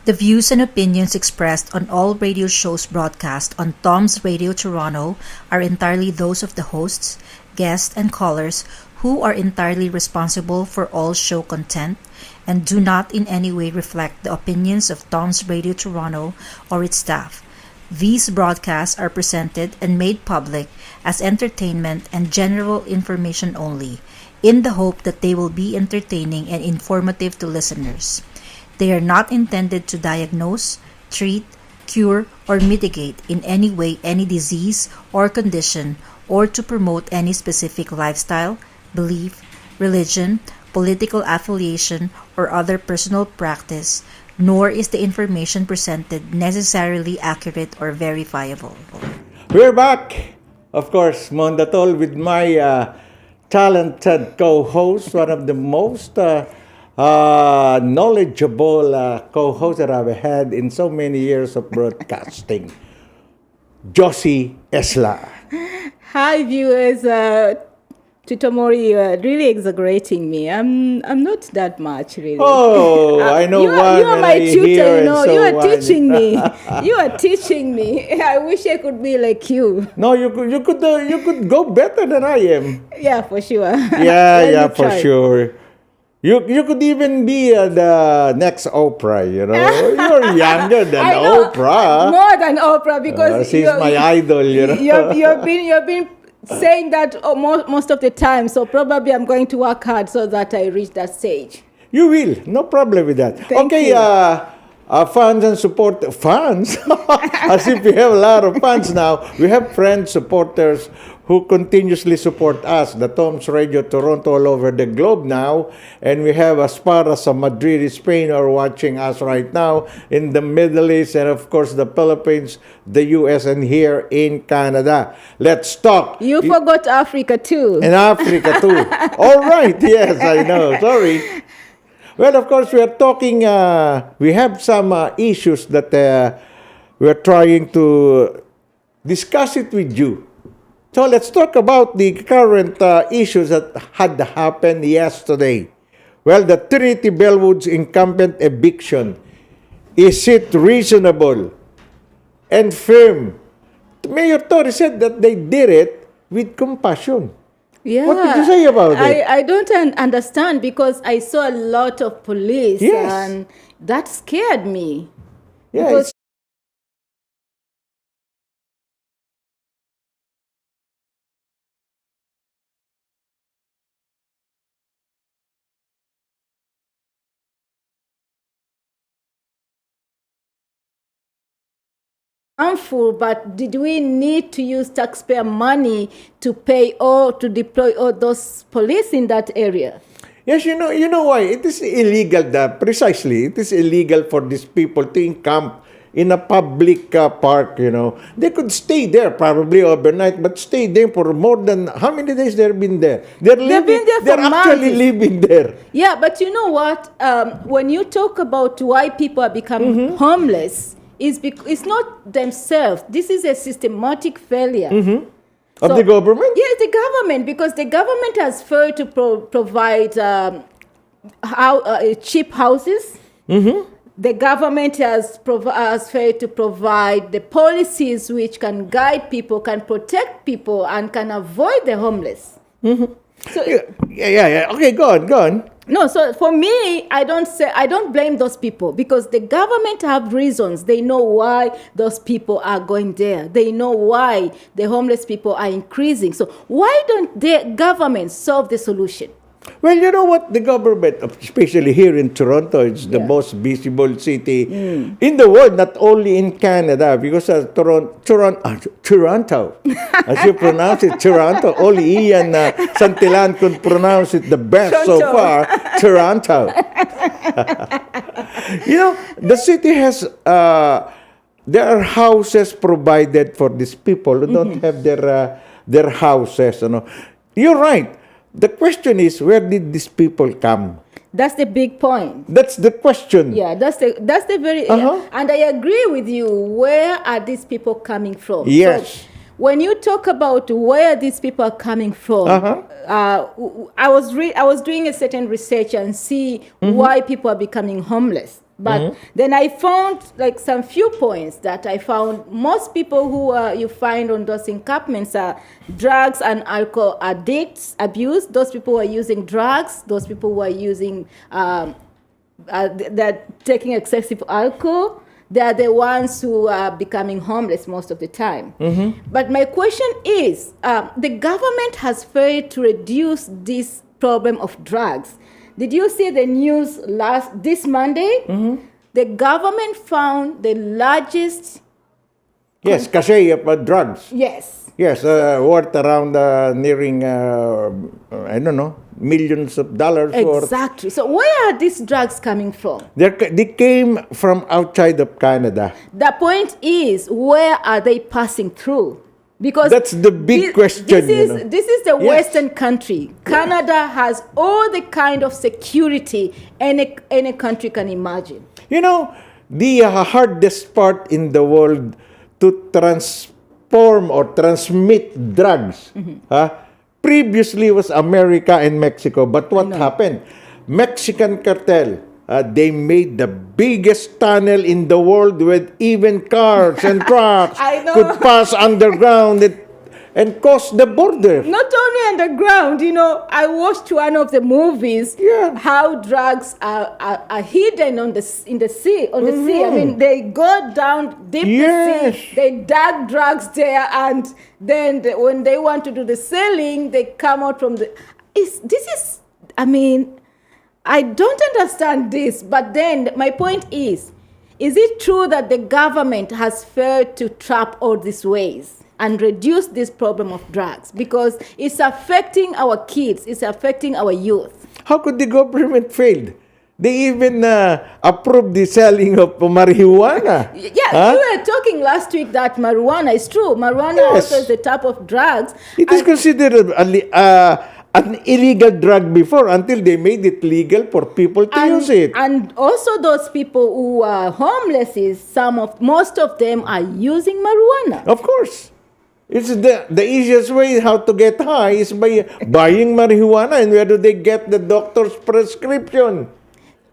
The views and opinions expressed on all radio shows broadcast on Tom's Radio Toronto are entirely those of the hosts, guests, and callers who are entirely responsible for all show content and do not in any way reflect the opinions of Tom's Radio Toronto or its staff. These broadcasts are presented and made public as entertainment and general information only, in the hope that they will be entertaining and informative to listeners. They are not intended to diagnose, treat, cure, or mitigate in any way any disease or condition, or to promote any specific lifestyle, belief, religion, political affiliation, or other personal practice, nor is the information presented necessarily accurate or verifiable. We're back, of course, Mondatol, with my talented co-host, one of the most knowledgeable co-hosts that I've had in so many years of broadcasting, Josie Esla. Hi, viewers. Tutomori, you are really exaggerating me. I'm not that much, really. Oh, I know you one. You are my tutor, you are on. teaching me. You are teaching me. I wish I could be like you. No, you could go better than I am. Yeah, for sure. Yeah, for sure. You could even be the next Oprah, you know. You're younger than Oprah. More than Oprah, because she's my idol, you know. You've been saying that most of the time, so probably I'm going to work hard so that I reach that stage. You will, no problem with that. Thank you. Fans and fans, as if we have a lot of fans now. We have friends, supporters who continuously support us, the Tom's Radio Toronto, all over the globe now. And we have as far as Madrid, Spain, are watching us right now, in the Middle East, and of course the Philippines, the US, and here in Canada. Let's talk. You forgot Africa too. And Africa too. All right, yes, I know. Sorry. Well, of course, we are talking, we have some issues that we are trying to discuss it with you. So let's talk about the current issues that had happened yesterday. Well, the Trinity Bellwood's incumbent eviction. Is it reasonable and firm? Mayor Torres said that they did it with compassion. Yeah. What did you say about it? I don't understand, because I saw a lot of police, Yes. and that scared me. Yeah, Because harmful, but did we need to use taxpayer money to pay or to deploy all those police in that area? Yes, you know why? It is illegal, precisely. It is illegal for these people to encamp in a public park, you know. They could stay there probably overnight, but stay there for more than, how many days they've been there? They've been there for They're actually months. living there. Yeah, but you know what? When you talk about why people are becoming homeless, it's not themselves. This is a systematic failure. Of the government? Yes, the government, because the government has failed to provide cheap houses. The government has failed to provide the policies which can guide people, can protect people, and can avoid the homeless. So, Yeah. Okay, go on. no, so for me, I don't blame those people, because the government have reasons. They know why those people are going there. They know why the homeless people are increasing. So why don't the government solve the solution? Well, you know what? The government, especially here in Toronto, it's the most visible city in the world, not only in Canada, because Toronto, as you pronounce it, Toronto. Only Ian Santillan could pronounce it the best so far, Toronto. You know, the city has, there are houses provided for these people who don't have their houses. You know. You're right. The question is, where did these people come? That's the big point. That's the question. Yeah, that's the very, and I agree with you. Where are these people coming from? Yes. So, when you talk about where these people are coming from, I was doing a certain research and see why people are becoming homeless. But then I found like some few points that I found most people who you find on those encampments are drugs and alcohol addicts, abuse. Those people who are using drugs, those people who are using, they're taking excessive alcohol. They are the ones who are becoming homeless most of the time. But my question is, the government has failed to reduce this problem of drugs. Did you see the news this Monday? The government found the largest... Yes, cachet of drugs. Yes. Yes, worth around nearing, I don't know, millions of dollars. Exactly. So where are these drugs coming from? They came from outside of Canada. The point is, where are they passing through? Because that's the big question. This is the Western country. Canada has all the kind of security any country can imagine. You know, the hardest part in the world to transform or transmit drugs previously was America and Mexico. But what happened? Mexican cartel, they made the biggest tunnel in the world with even cars and trucks could pass underground and cross the border. Not only underground, I watched one of the movies how drugs are hidden in the sea. I mean, they go down deep the sea, they dug drugs there, and then when they want to do the selling, they come out from the... I don't understand this, but then my point is it true that the government has failed to trap all these ways and reduce this problem of drugs? Because it's affecting our kids, it's affecting our youth. How could the government fail? They even approved the selling of marijuana. You were talking last week that marijuana is true. Marijuana also is the type of drugs. It is considered an illegal drug before until they made it legal for people to use it. And also those people who are homeless, most of them are using marijuana. Of course. It's the easiest way how to get high is by buying marijuana. And where do they get the doctor's prescription?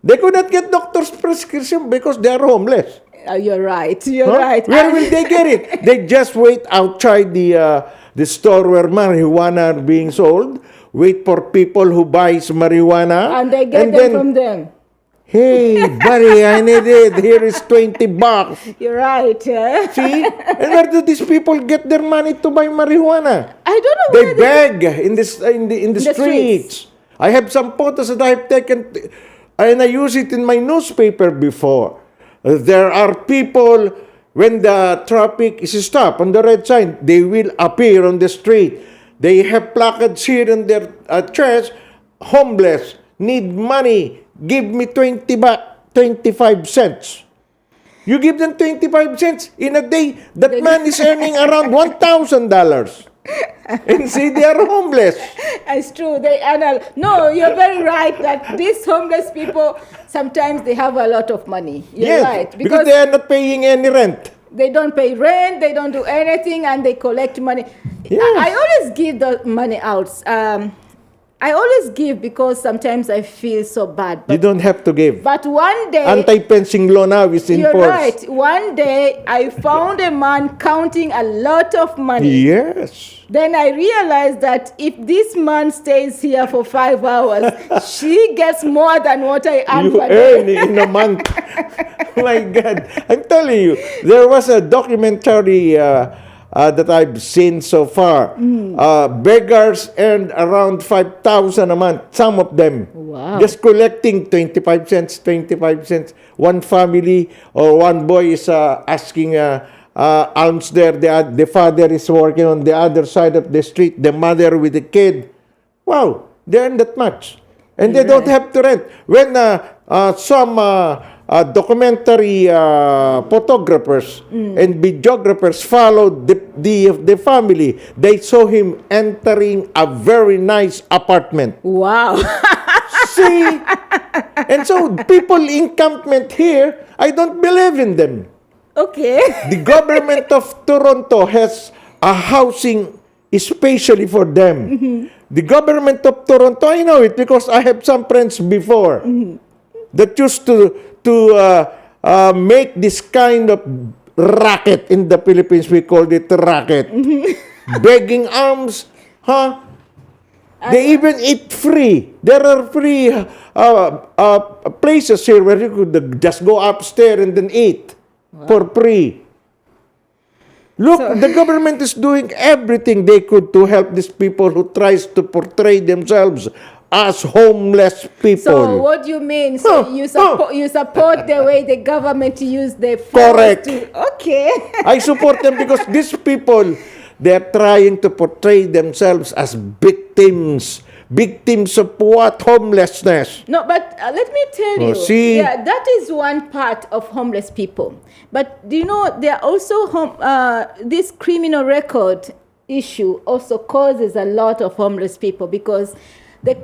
They could not get doctor's prescription because they are homeless. You're right. You're right. Where will they get it? They just wait outside the store where marijuana are being sold. Wait for people who buys marijuana. And they get them from them. Hey, buddy, I need it. Here is $20. You're right. See? And where do these people get their money to buy marijuana? I don't know. They beg in the streets. I have some photos that I have taken, and I use it in my newspaper before. There are people, when the traffic is stopped on the red sign, they will appear on the street. They have placards here in their chest, homeless, need money, give me 25 cents. You give them 25 cents in a day, that man is earning around $1,000. And say they are homeless. It's true. No, you're very right that these homeless people, sometimes they have a lot of money. You're right. Because they are not paying any rent. They don't pay rent, they don't do anything, and they collect money. Yes. I always give the money out. I always give because sometimes I feel so bad. You don't have to give. But one day... Anti-fencing law now is in force. You're right. One day, I found a man counting a lot of money. Yes. Then I realized that if this man stays here for 5 hours, she gets more than what I earn per day. You earn in a month. My God. I'm telling you, there was a documentary that I've seen so far. Beggars earned around 5,000 a month, some of them. Wow. Just collecting 25 cents. One family or one boy is asking alms there. The father is working on the other side of the street, the mother with the kid. Wow, they earn that much. And they don't have to rent. When some documentary photographers and videographers followed the family, they saw him entering a very nice apartment. Wow. See? And so people encampment here, I don't believe in them. Okay. The government of Toronto has a housing especially for them. The government of Toronto, I know it because I have some friends before that used to to make this kind of racket in the Philippines. We called it racket. Begging alms, huh? They even eat free. There are free places here where you could just go upstairs and then eat for free. Look, the government is doing everything they could to help these people who tries to portray themselves as homeless people. So what do you mean? So you support the way the government use the funds Correct. Okay. I support them because these people, they're trying to portray themselves as victims. Victims of what? Homelessness. No, but let me tell you. See? Yeah, that is one part of homeless people. But do you know there are also this criminal record issue also causes a lot of homeless people, because the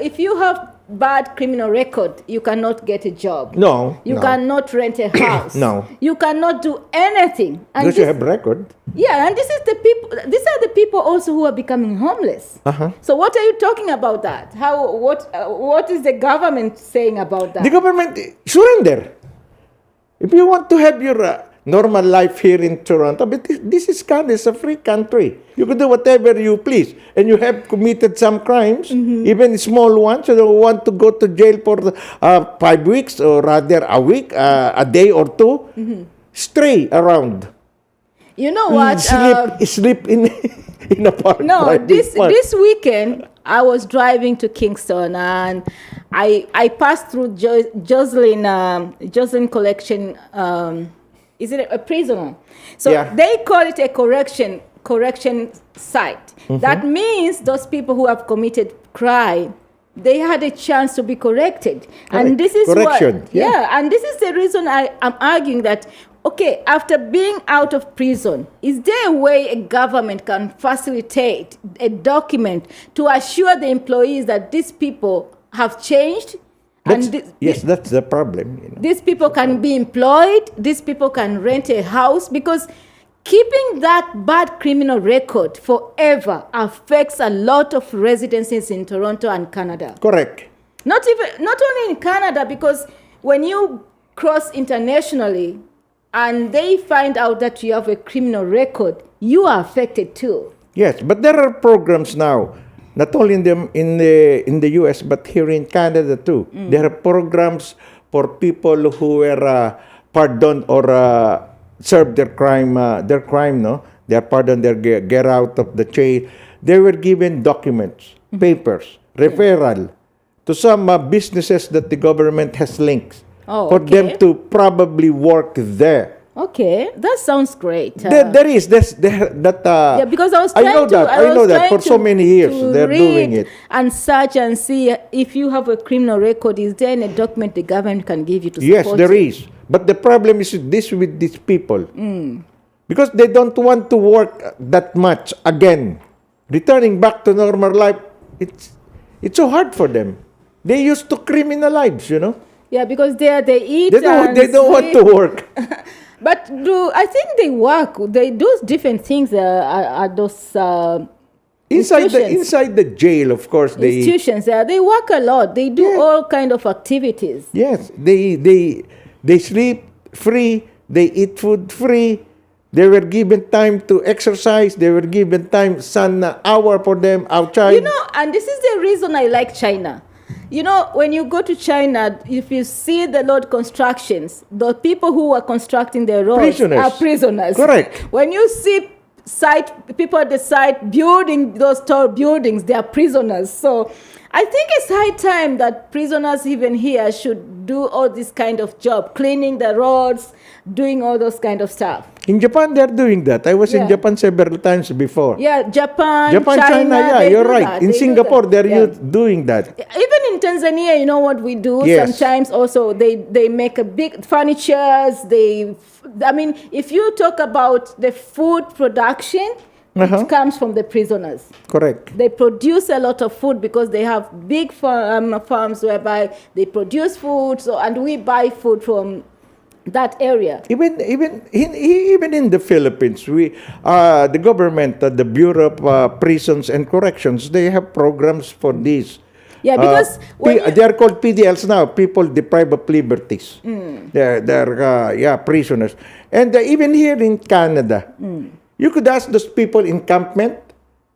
if you have bad criminal record, you cannot get a job. No. You no. cannot rent a house. No. You cannot do anything. And Because you have record. yeah, and this is the people. These are the people also who are becoming homeless. So what are you talking about that? What is the government saying about that? The government, surrender. If you want to have your normal life here in Toronto, but this is Canada, it's a free country. You can do whatever you please. And you have committed some crimes, even small ones. You don't want to go to jail for 5 weeks, or rather a week, a day or two. Stray around. You know what? Sleep in in a park. No, this weekend I was driving to Kingston, and I passed through Jocelyn Collection. Is it a prisoner? So Yeah. they call it a correction site. That means those people who have committed crime, they had a chance to be corrected. And this is Correction, what, yeah. and this is the reason I am arguing that, okay, after being out of prison, is there a way a government can facilitate a document to assure the employees that these people have changed? That's the problem. You know. These people can be employed, these people can rent a house, because keeping that bad criminal record forever affects a lot of residences in Toronto and Canada. Correct. Not only in Canada, because when you cross internationally and they find out that you have a criminal record, you are affected too. Yes, but there are programs now, not only in the US but here in Canada too. There are programs for people who were pardoned or served their crime. No, they are pardoned. They get out of the jail. They were given documents, papers, referral to some businesses that the government has links for them to probably work there. Okay, that sounds great. There is that. Yeah, because I was trying I know that for so many years they're doing it. And search and see if you have a criminal record. Is there any document the government can give you to Yes, support there it? is. But the problem is this with these people. Because they don't want to work that much again. Returning back to normal life, it's so hard for them. They used to criminal lives, you know. Yeah, because they eat. They don't want to work. But I think they work. They do different things at those Inside the jail, of course, institutions. They work a lot. They do all kind of activities. Yes, they sleep free. They eat food free. They were given time to exercise. They were given time, sun hour for them outside. You know, and this is the reason I like China. You know, when you go to China, if you see the road constructions, the people who are constructing the roads are prisoners. Correct. When you see people at the site building those tall buildings, they are prisoners. So I think it's high time that prisoners even here should do all this kind of job, cleaning the roads, doing all those kind of stuff. In Japan, they're doing that. I was in Japan several times before. Yeah, Japan, China, yeah, you're right. That. In Singapore, they're doing that. Even in Tanzania, you know what we do? Yes. Sometimes also they make a big furnitures. If you talk about the food production, it comes from the prisoners. Correct. They produce a lot of food because they have big farms whereby they produce food. And we buy food from that area. Even in the Philippines, the government, the Bureau of Prisons and Corrections, they have programs for this. Yeah, because when you- they are called PDLs now, people deprived of liberties. They're prisoners. And even here in Canada, you could ask those people encampment,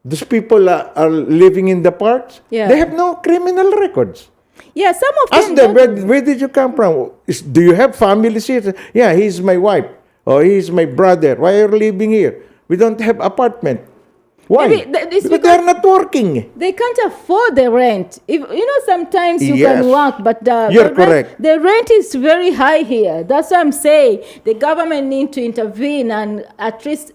those people are living in the parks. Yeah. They have no criminal records. yeah, some of Ask them them, don't- where did you come from? Do you have families here? Yeah, he's my wife. Or he's my brother. Why are you living here? We don't have apartment. Why? Maybe it's Because they are not working. they can't afford the rent. If sometimes you Yes. can work, but You're the correct. The rent is very high here. That's what I'm saying. The government need to intervene and at least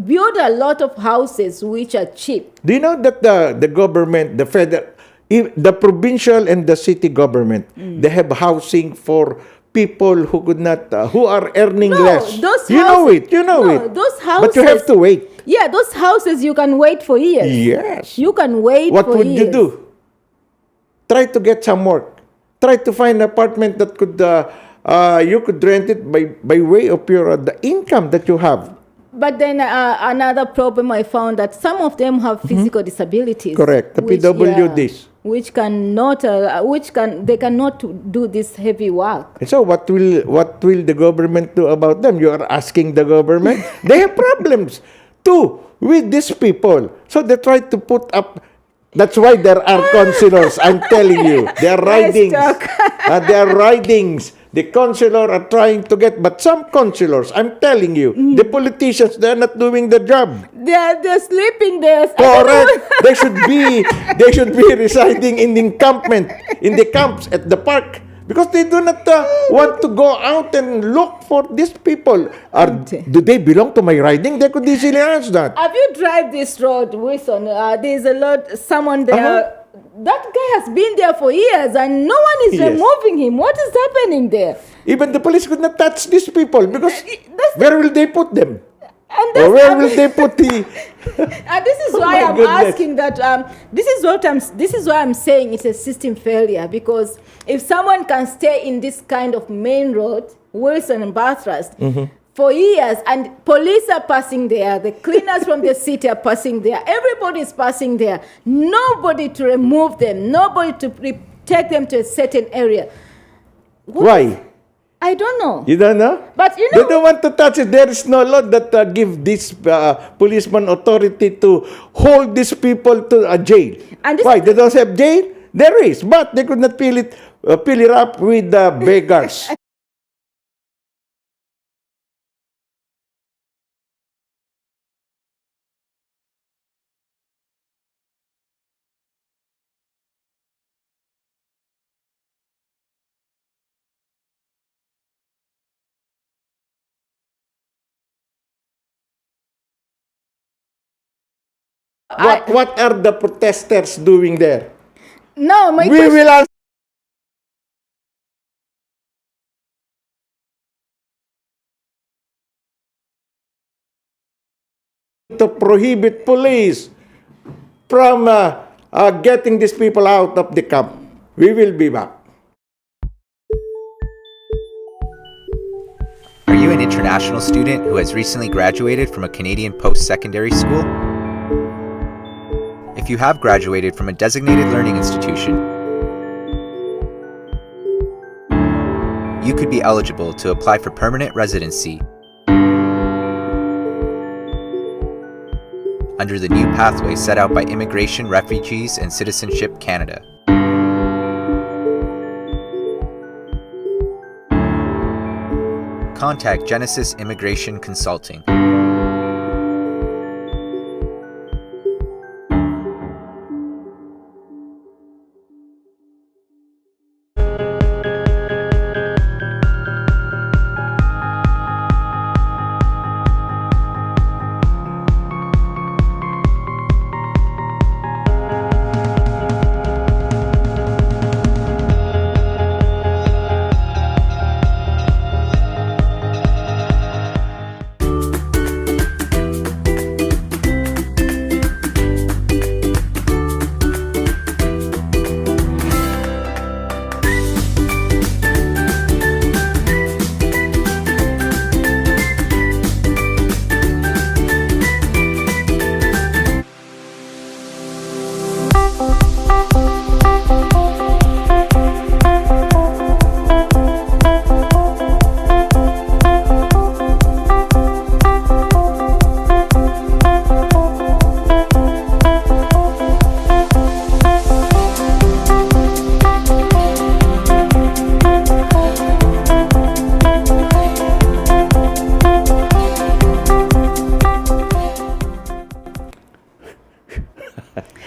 build a lot of houses which are cheap. Do you know that the government, the federal, the provincial and the city government, they have housing for people who could not, who are earning No, less. those You know houses- it. You know no, it. those But you have houses- to wait. Yeah, those houses you can wait for years. Yes. You can wait What for would years. you do? Try to get some work. Try to find an apartment that could you could rent it by way of your the income that you have. But then another problem I found that some of them have physical disabilities. Correct. The which, PWDs. which cannot, they cannot do this heavy work. And so what will the government do about them? You are asking the government. They have problems too with these people. So they try to put up. That's why there are councilors. I'm telling you, they are ridings. talk. They are ridings. The councilor are trying to get, but some councilors, I'm telling you, the politicians, they're not doing the job. They're sleeping there. Correct. They should be residing in the encampment, in the camps at the park, because they do not want to go out and look for these people. Do they belong to my riding? They could easily answer that. Have you drive this road, Wilson? There's a lot, someone there. Uh-huh. That guy has been there for years and no one is Yes. removing him. What is happening there? Even the police could not touch these people because That's- where will they put them? And Or that's where will they put the? this is Oh why my I'm goodness. asking that. This is why I'm saying it's a system failure, because if someone can stay in this kind of main road, Wilson and Bathurst, for years, and police are passing there, the cleaners from the city are passing there, everybody is passing there, nobody to remove them, nobody to take them to a certain area. Why? I don't know. You don't know? But you They know, don't want to touch it. There is no law that give this policeman authority to hold these people to a jail. And this Why? is- They don't have jail? There is, but they could not fill it up with beggars. What are the protesters doing there? no, my We question, will answer to prohibit police from getting these people out of the camp. We will be back. Are you an international student who has recently graduated from a Canadian post-secondary school? If you have graduated from a designated learning institution, you could be eligible to apply for permanent residency under the new pathway set out by Immigration, Refugees, and Citizenship Canada. Contact Genesis Immigration Consulting.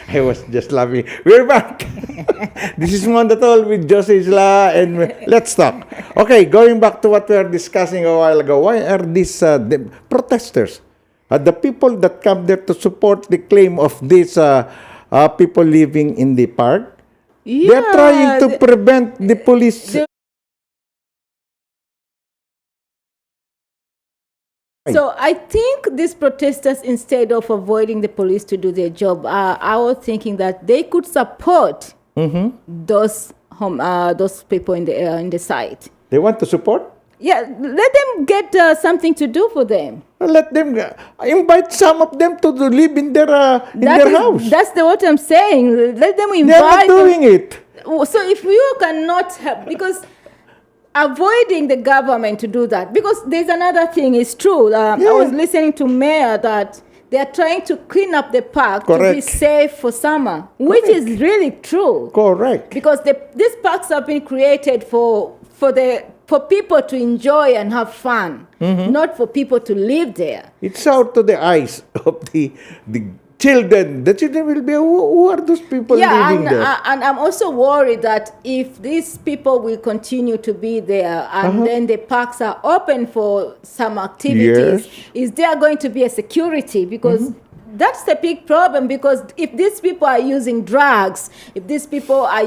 I was just laughing. We're back. This is Mondatol with Jose Isla, and let's talk. Okay, going back to what we were discussing a while ago, why are these the protesters, the people that come there to support the claim of these people living in the park, they're trying to prevent the police. So I think these protesters, instead of avoiding the police to do their job, I was thinking that they could support those people in the site. They want to support? Yeah, let them get something to do for them. Let them invite some of them to live in their house. That's what I'm saying. Let them invite. They're not doing it. So if you cannot help, because avoiding the government to do that, because there's another thing, it's true. I was listening to Mayor that they are trying to clean up the park to be safe for summer, which is really true. Correct. Because these parks have been created for people to enjoy and have fun, not for people to live there. It's out to the eyes of the children. The children will be, who are those people living there? And I'm also worried that if these people will continue to be there and then the parks are open for some activities, is there going to be a security? Because that's the big problem, because if these people are using drugs, if these people are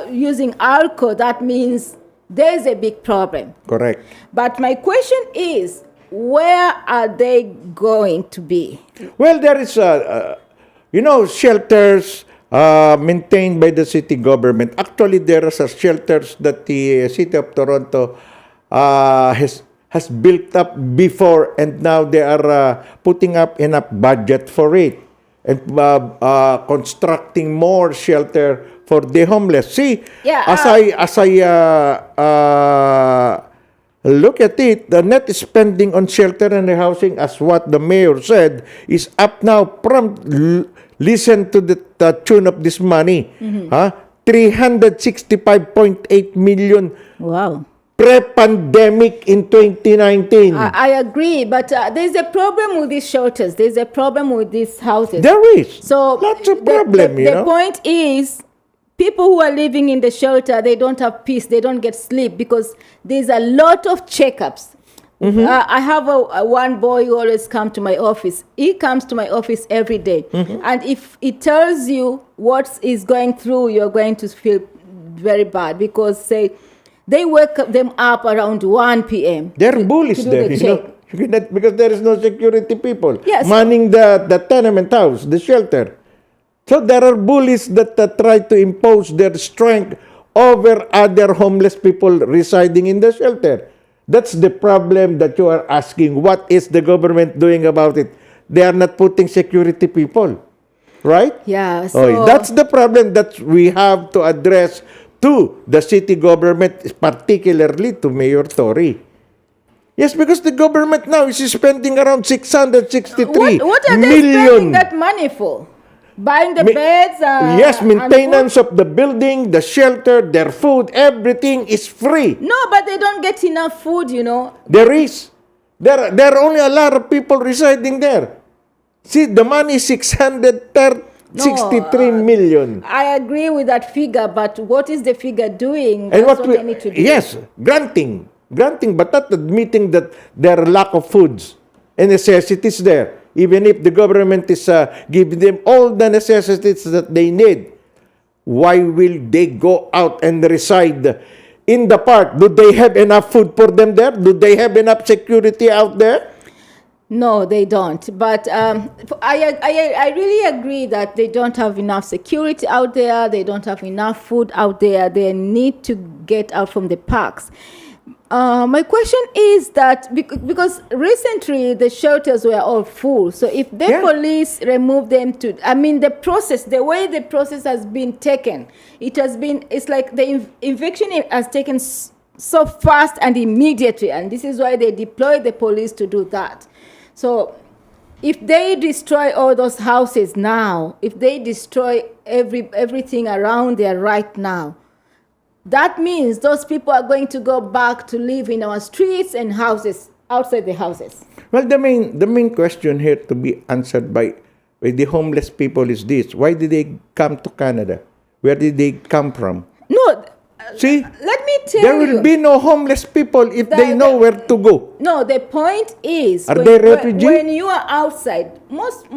using alcohol, that means there's a big problem. Correct. But my question is, where are they going to be? Well, there is, shelters maintained by the city government. Actually, there are shelters that the city of Toronto has built up before, and now they are putting up enough budget for it and constructing more shelter for the homeless. See, as I look at it, the net spending on shelter and housing, as what the mayor said, is up now. Listen to the tune of this money. 365.8 million. Wow. Pre-pandemic in 2019. I agree, but there's a problem with these shelters. There's a problem with these houses. There is. So lots of problem, the point is, people who are living in the shelter, they don't have peace, they don't get sleep, because there's a lot of checkups. I have one boy who always comes to my office. He comes to my office every day. And if he tells you what is going through, you're going to feel very bad, because they wake them up around 1 p.m. They're bullies there, because there is no security people manning the tenement house, the shelter. So there are bullies that try to impose their strength over other homeless people residing in the shelter. That's the problem that you are asking. What is the government doing about it? They are not putting security people, right? Yeah. So that's the problem that we have to address to the city government, particularly to Mayor Tory. Yes, because the government now is spending around 663 what are they million. spending that money for? Buying the beds? Yes, maintenance of the building, the shelter, their food, everything is free. No, but they don't get enough food, There is. There are only a lot of people residing there. See, the money is 663 million. I agree with that figure, but what is the figure doing? And That's what they need to do. Yes, granting, but not admitting that there are lack of foods and necessities there. Even if the government is giving them all the necessities that they need, why will they go out and reside in the park? Do they have enough food for them there? Do they have enough security out there? No, they don't. But I really agree that they don't have enough security out there. They don't have enough food out there. They need to get out from the parks. My question is that because recently the shelters were all full, so if the police remove them the way the process has been taken, it's like the eviction has taken so fast and immediately, and this is why they deploy the police to do that. So if they destroy all those houses now, if they destroy everything around there right now, that means those people are going to go back to live in our streets and houses, outside the houses. Well, the main question here to be answered by with the homeless people is this. Why did they come to Canada? Where did they come from? No, See, let me tell there you. will be no homeless people if they know where to go. No, the point is, Are they refugees? when you are outside,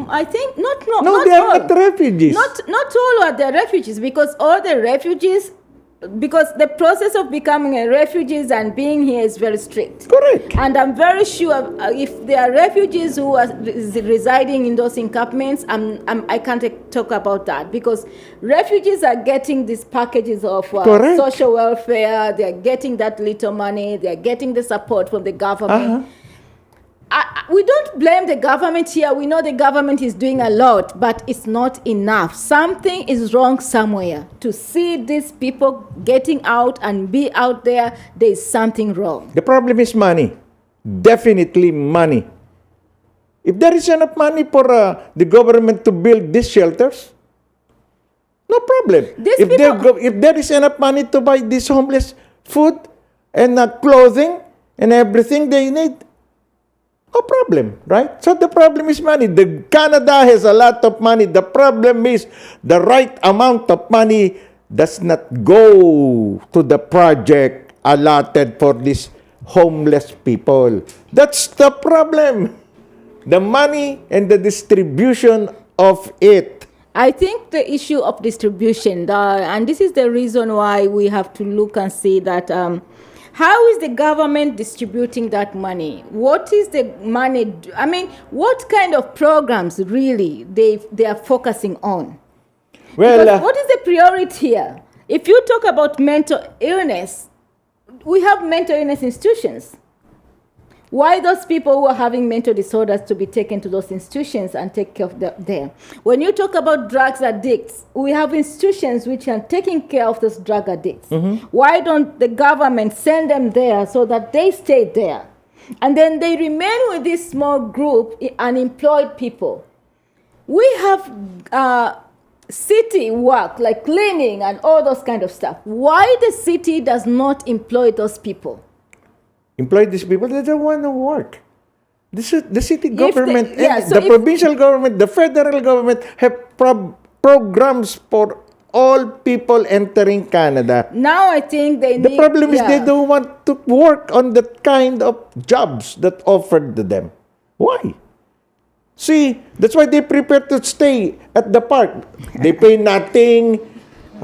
I think, No, not they are all. not refugees. Not all are the refugees, because all the refugees, because the process of becoming a refugee and being here is very strict. Correct. And I'm very sure if there are refugees who are residing in those encampments, I can't talk about that, because refugees are getting these packages of Correct. social welfare. They are getting that little money. They are getting the support from the government. We don't blame the government here. We know the government is doing a lot, but it's not enough. Something is wrong somewhere. To see these people getting out and be out there, there is something wrong. The problem is money. Definitely money. If there is enough money for the government to build these shelters, no problem. These If there is enough money to buy this homeless food and clothing and everything they need, no problem, right? So the problem is money. Canada has a lot of money. The problem is the right amount of money does not go to the project allotted for these homeless people. That's the problem. The money and the distribution of it. I think the issue of distribution, and this is the reason why we have to look and see that how is the government distributing that money? What is the money? I mean, what kind of programs really they are focusing on? Well, What is the priority here? If you talk about mental illness, we have mental illness institutions. Why those people who are having mental disorders to be taken to those institutions and take care of them? When you talk about drugs addicts, we have institutions which are taking care of those drug addicts. Why don't the government send them there so that they stay there? And then they remain with this small group, unemployed people. We have city work, like cleaning and all those kind of stuff. Why the city does not employ those people? Employ these people, they don't want to work. The city government, so the provincial government, the federal government have programs for all people entering Canada. Now I think they need... The problem is they don't want to work on that kind of jobs that offered to them. Why? See, that's why they prepare to stay at the park. They pay nothing.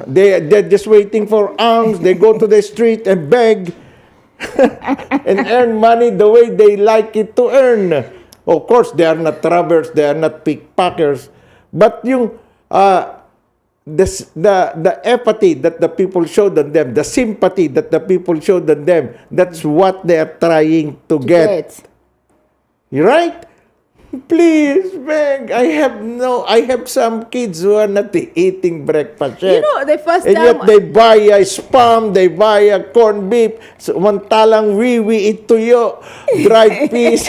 They're just waiting for alms. They go to the street and beg. And earn money the way they like it to earn. Of course, they are not robbers, they are not pickpockets. But yung the apathy that the people showed on them, the sympathy that the people showed on them, that's what they are trying to get. Right? Please, beg. I have some kids who are not eating breakfast yet. You know, the first and time... yet they buy a spam, they buy a corned beef, samantalang we eat tuyo, dried peas.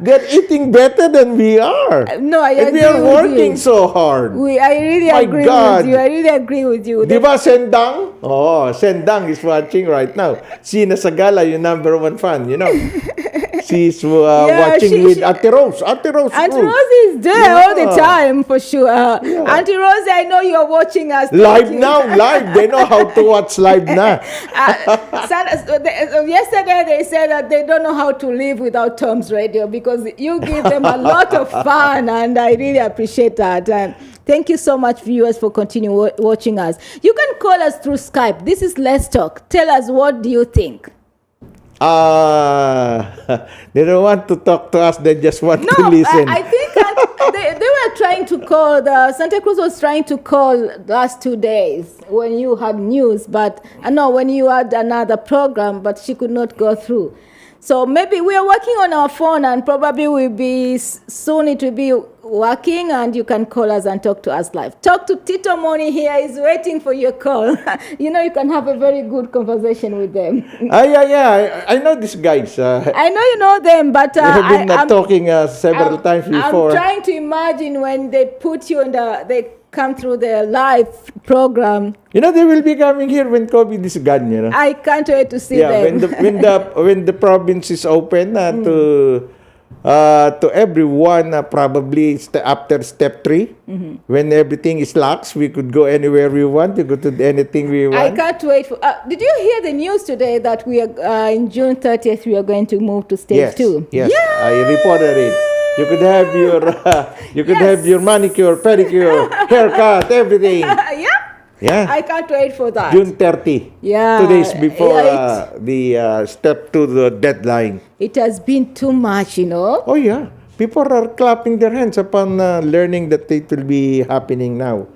They're eating better than we are. No, I and agree we are with working you. so hard. I really My agree God. with you. I really agree with you. Di ba, Sendang? Oh, Sendang is watching right now. Sina Sagala, your number one fan, you know. She's watching with Ate Rose. Ate Rose. Auntie Rose is there all the time, for sure. Auntie Rose, I know you're watching us. Live now, live. They know how to watch live now. Yesterday they said that they don't know how to live without Tom's Radio, because you give them a lot of fun, and I really appreciate that. And thank you so much, viewers, for continuing watching us. You can call us through Skype. This is Let's Talk. Tell us, what do you think? They don't want to talk to us. They just want to listen. I think they were trying to call. Santa Cruz was trying to call last 2 days when you had news, but when you had another program, but she could not go through. So maybe we are working on our phone, and probably soon it will be working, and you can call us and talk to us live. Talk to Tito Moni here. He's waiting for your call. You can have a very good conversation with them. Yeah. I know these guys. I know you know them, but we have been talking several times before. I'm trying to imagine when they put you in they come through the live program. They will be coming here when COVID is gone. I can't wait to see them. When the province is open to to everyone, probably after step 3, when everything is lax, we could go anywhere we want. We go to anything we I want. can't wait for. Did you hear the news today that we are in June 30th? We are going to move to stage 2. Yes, I reported it. You could have your, have your manicure, pedicure, haircut, everything. Yeah. Yeah. I can't wait for that. June 30. Yeah. 2 days before Yeah, the step to the deadline. It has been too much, Oh yeah, people are clapping their hands upon learning that it will be happening now.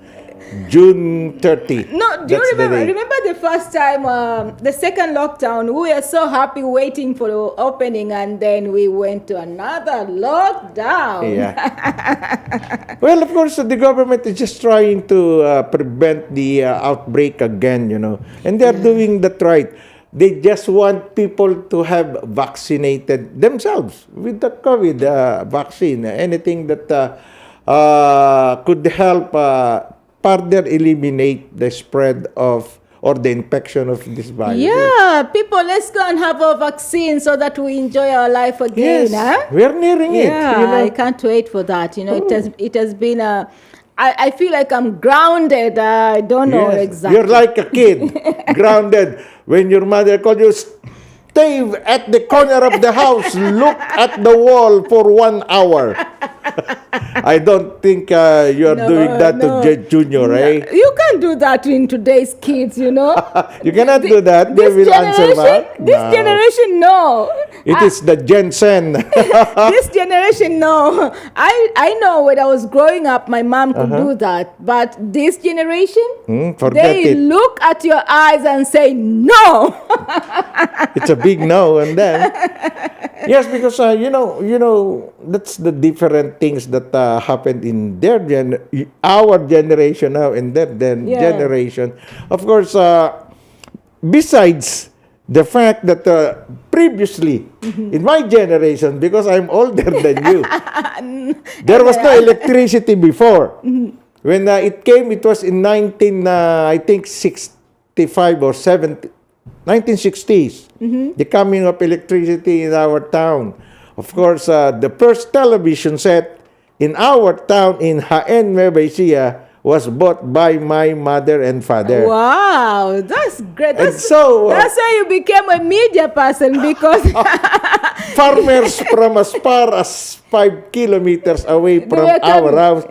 June 30. No, do you That's the remember? day. Remember the first time, the second lockdown? We were so happy waiting for the opening, and then we went to another lockdown. Yeah. Well, of course, the government is just trying to prevent the outbreak again, and they're doing that right. They just want people to have vaccinated themselves with the COVID vaccine. Anything that could help further eliminate the spread of or the infection of this virus. Yeah, people, let's go and have a vaccine so that we enjoy our life again. Yes, Huh? we're nearing it. Yeah, I can't wait for that. It has been a. I feel like I'm grounded. I don't know Yes, exactly. you're like a kid, grounded. When your mother called you, stay at the corner of the house, look at the wall for 1 hour. I don't think you are doing that to Junior, eh? You can't do that in today's kids, You cannot do that. They will answer back. This No. generation, no. It is the Jensen. This generation, no. I know when I was growing up, my mom could do that. But this generation, Forget they it. look at your eyes and say, no. It's a big no, and then yes, because that's the different things that happened in our generation now and their generation. Of course, besides the fact that previously in my generation, because I'm older than you, there was no electricity before. When it came, it was in 65 or 70. 1960s, the coming of electricity in our town. Of course, the first television set in our town in Jaén, Nueva Ecija was bought by my mother and father. Wow, that's great. And That's why you became a media person, because farmers from as far as 5 kilometers away from were our coming house,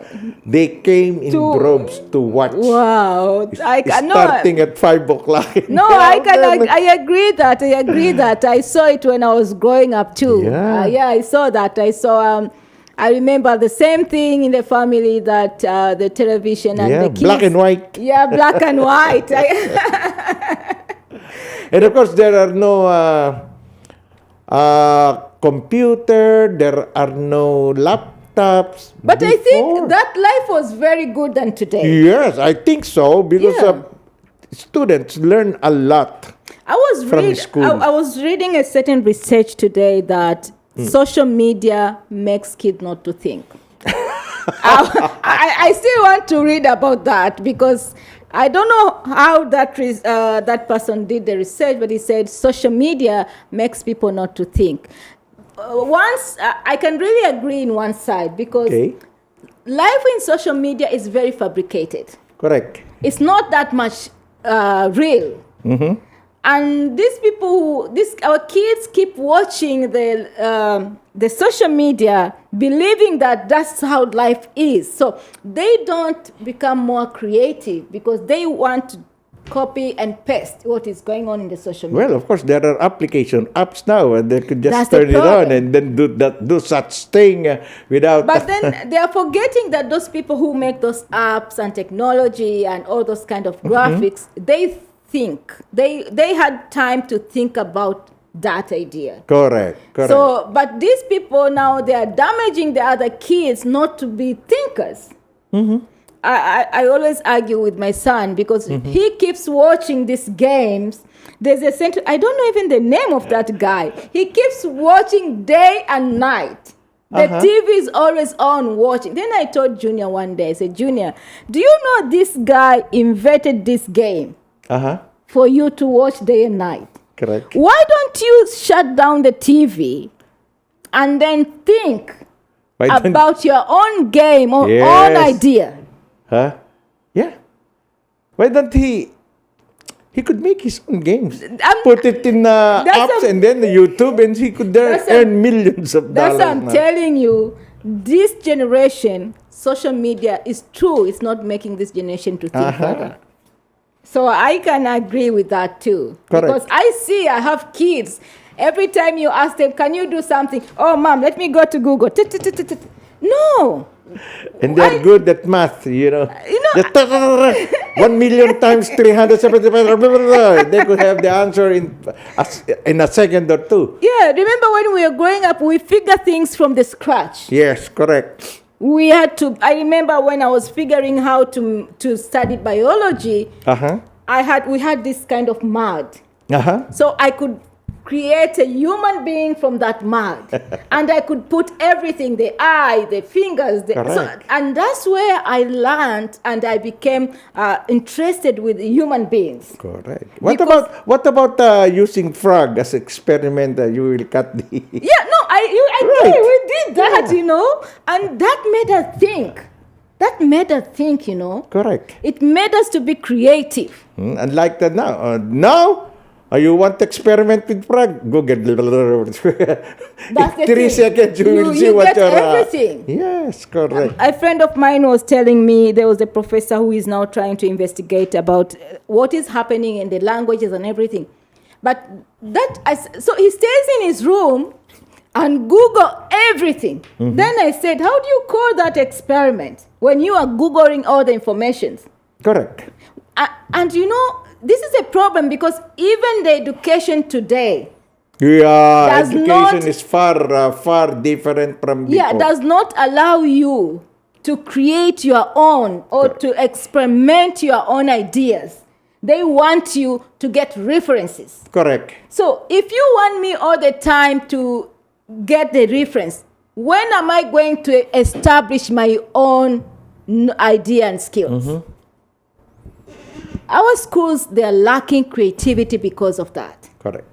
they came in droves to watch. wow, Starting at 5 o'clock. No, I agree that. I agree that. I saw it when I was growing up too. Yeah. I saw that. I remember the same thing in the family, that the television and the kids. Black and white. Yeah, black and white. And of course, there are no computer, there are no laptops. But I before. think that life was very good than today. Yes, I think so, because students learn a lot. I was reading a certain research today that social media makes kids not to think. I still want to read about that, because I don't know how that person did the research, but he said social media makes people not to think. I can really agree in one side, because life in social media is very fabricated. Correct. It's not that much real. And our kids keep watching the social media, believing that that's how life is. So they don't become more creative, because they want to copy and paste what is going on in the social media. Well, of course, there are apps now, and they could just That's the turn it on problem. and then do such thing without. But then they are forgetting that those people who make those apps and technology and all those kind of graphics, they think. They had time to think about that idea. Correct. So, but these people now, they are damaging the other kids not to be thinkers. I always argue with my son, because he keeps watching these games. There's a center, I don't know even the name of that guy. He keeps watching day and night. The TV is always on watching. Then I told Junior one day, I said, Junior, do you know this guy invented this game for you to watch day and night? Correct. Why don't you shut down the TV and then think Why don't- about your own game or Yes. own idea. Huh? Yeah. Why don't he could make his own games. Put it in That's apps a- and then the YouTube, and he could That's a- earn millions of That's dollars. what I'm now. telling you. This generation, social media is true. It's not making this generation to think further. So I can agree with that too. Correct. Because I have kids. Every time you ask them, can you do something? Oh, mom, let me go to Google. No. And they're good at math, you know. You know, Just 1 million times 375. They could have the answer in a second or two. Yeah, remember when we were growing up, we figure things from the scratch. Yes, correct. We had to, I remember when I was figuring how to study biology, we had this kind of mud. So I could create a human being from that mud. And I could put everything, the eye, the fingers. And that's where I learned and I became interested with human beings. Correct. What about using frog as experiment? You will cut the... Yeah, no, I Right. did. We did that, you know. And that made us think. You know. Correct. It made us to be creative. Unlike that now. Now, you want to experiment with frog? Google. That's the 3 thing. seconds, you will see you what get you're... everything. Yes, correct. A friend of mine was telling me there was a professor who is now trying to investigate about what is happening in the languages and everything. But so he stays in his room and Google everything. Then I said, how do you call that experiment when you are Googling all the information? Correct. And you know, this is a problem because even the education today, Yeah, does education not- is far different from before. does not allow you to create your own or to experiment your own ideas. They want you to get references. Correct. So if you want me all the time to get the reference, when am I going to establish my own idea and skills? Our schools, they are lacking creativity because of that. Correct.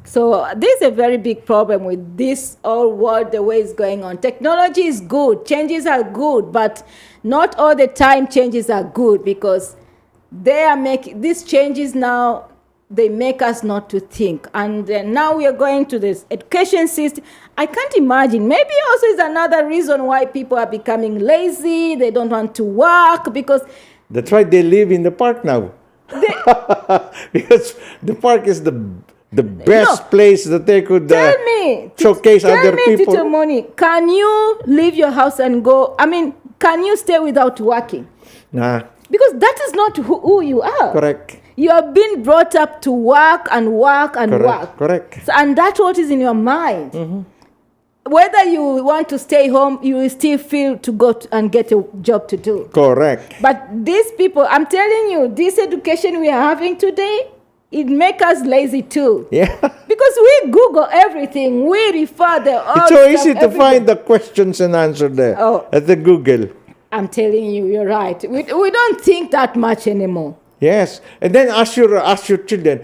So this is a very big problem with this whole world, the way it's going on. Technology is good, changes are good, but not all the time changes are good because they are making these changes now. They make us not to think, and now we are going to this education system. I can't imagine. Maybe also is another reason why people are becoming lazy. They don't want to work because That's why they live in the park now. Because the park is the best place that they could showcase other people. Tell me, Tito Moni, can you leave your house and go? I mean, can you stay without working? Nah, Because that is not who you are. correct. You have been brought up to work and work and work. Correct. So, and that's what is in your mind. Whether you want to stay home, you will still feel to go and get a job to do. Correct. But these people, I'm telling you, this education we are having today, it makes us lazy too. Yeah. Because we Google everything. We refer the old It's so stuff easy to everywhere. find the questions and answer there at the Google. I'm telling you, you're right. We don't think that much anymore. Yes. And then ask your children,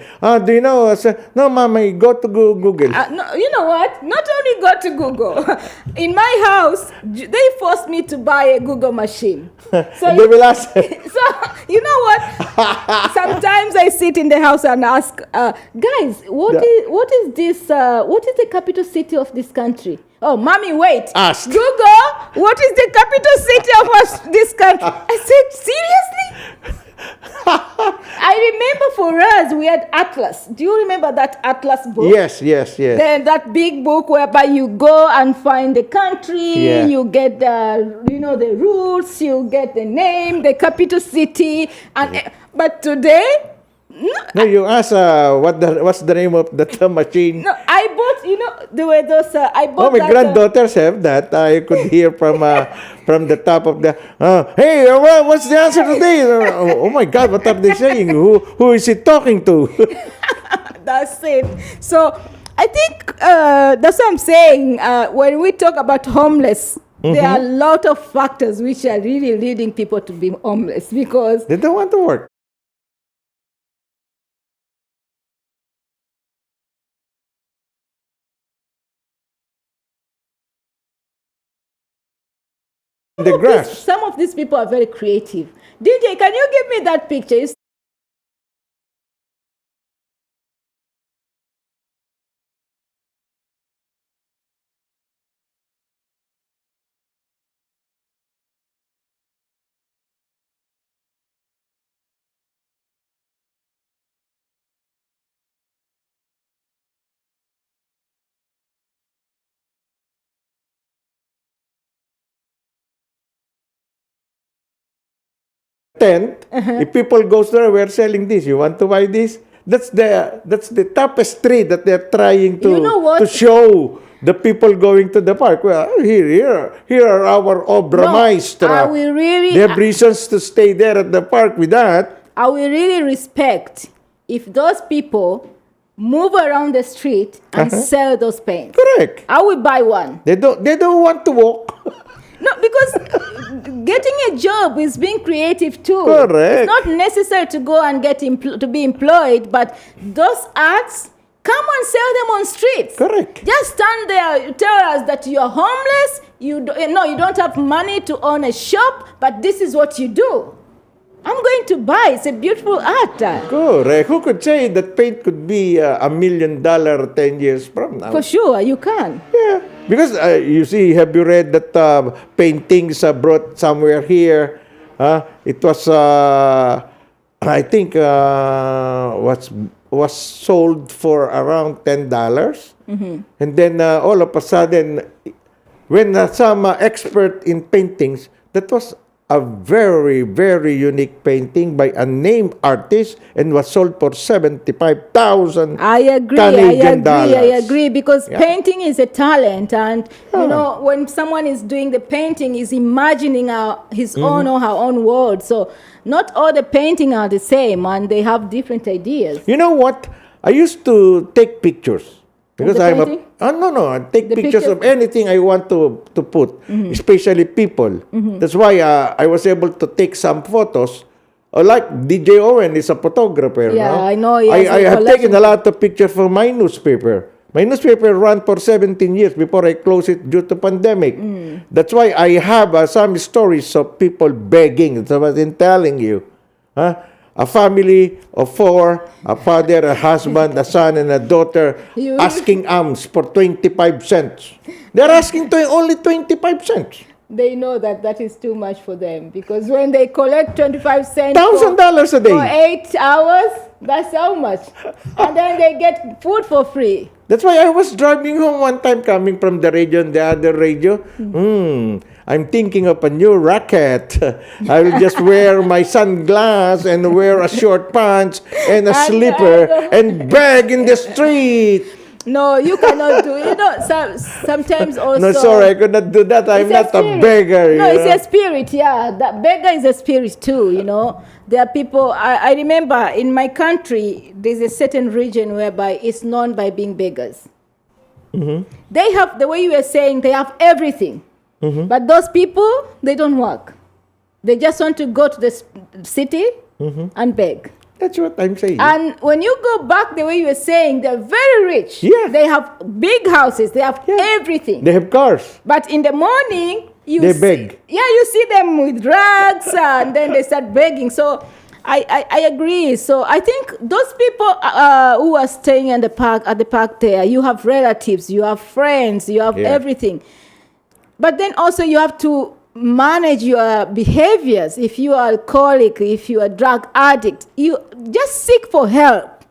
do you know? Say, no, Mommy, go to Google. No, you know what? Not only go to Google. In my house, they forced me to buy a Google machine. So They will ask. So, you know what? Sometimes I sit in the house and ask, guys, what is this? What is the capital city of this country? Oh, Mommy, wait. Ask. Google, what is the capital city of this country? I said, seriously? I remember for us, we had Atlas. Do you remember that Atlas book? Yes. Then that big book whereby you go and find the country, you get the the rules, you get the name, the capital city, and but today, No, you ask what's the name of that machine? no, I bought there were those I bought. Oh, my that, granddaughters have that. I could hear from the top of the. Hey, what's the answer today? Oh my God, what are they saying? Who is he talking to? That's it. So I think that's what I'm saying. When we talk about homeless, there are a lot of factors which are really leading people to be homeless because They don't want to work. the grass. Some of these people are very creative. DJ, can you give me that picture? Tent. If people goes there, we're selling this. You want to buy this? That's the toughest tree that they're trying to You know what? to show the people going to the park. Well, here are our obra maestra. Are we really? They have reasons to stay there at the park with that. I will really respect if those people move around the street and sell those paints. Correct. I will buy one. They don't want to walk. No, because getting a job is being creative too. Correct. It's not necessary to go and get to be employed, but those arts, come and sell them on streets. Correct. Just stand there, tell us that you are homeless. You don't have money to own a shop, but this is what you do. I'm going to buy. It's a beautiful art. Correct. Who could say that paint could be $1 million 10 years from now? For sure, you can. Yeah. Because you see, have you read that paintings brought somewhere here? It was, I think, was sold for around $10. And then all of a sudden, when some expert in paintings, that was a very, very unique painting by a named artist and was sold for 75,000 I agree. Canadian dollars. I agree because Yeah. painting is a talent, and when someone is doing the painting, is imagining his own or her own world. So not all the painting are the same, and they have different ideas. You know what? I used to take pictures because the I'm painting? no. I take The pictures picture? of anything I want to put, especially people. That's why I was able to take some photos. Like DJ Owen is a photographer. Yeah, no? I know, he I has a have collection. taken a lot of pictures for my newspaper. My newspaper ran for 17 years before I closed it due to pandemic. That's why I have some stories of people begging. That's what I'm telling you. A family of 4, a father, a husband, a son, and a daughter asking alms for 25 cents. They're asking only 25 cents. They know that is too much for them because when they collect 25 cents $1,000 a day. for 8 hours, that's how much. And then they get food for free. That's why I was driving home one time coming from the radio and the other radio. I'm thinking of a new racket. I will just wear my sunglasses and wear a short pants and a slipper and beg in the street. No, you cannot do it. Sometimes also. No, sorry, I could not do that. I'm It's not a spirit. beggar. No, it's a spirit, yeah. That beggar is a spirit too, There are people, I remember in my country, there's a certain region whereby it's known by being beggars. They have, the way you were saying, they have everything. But those people, they don't work. They just want to go to the city and beg. That's what I'm saying. And when you go back the way you were saying, they're very rich. Yeah. They have big houses. They have everything. They have cars. But in the morning, They beg. Yeah, you see them with rags and then they start begging. So I agree. So I think those people who are staying at the park there, you have relatives, you have friends, you have everything. But then also you have to manage your behaviors. If you are alcoholic, if you are drug addict, you just seek for help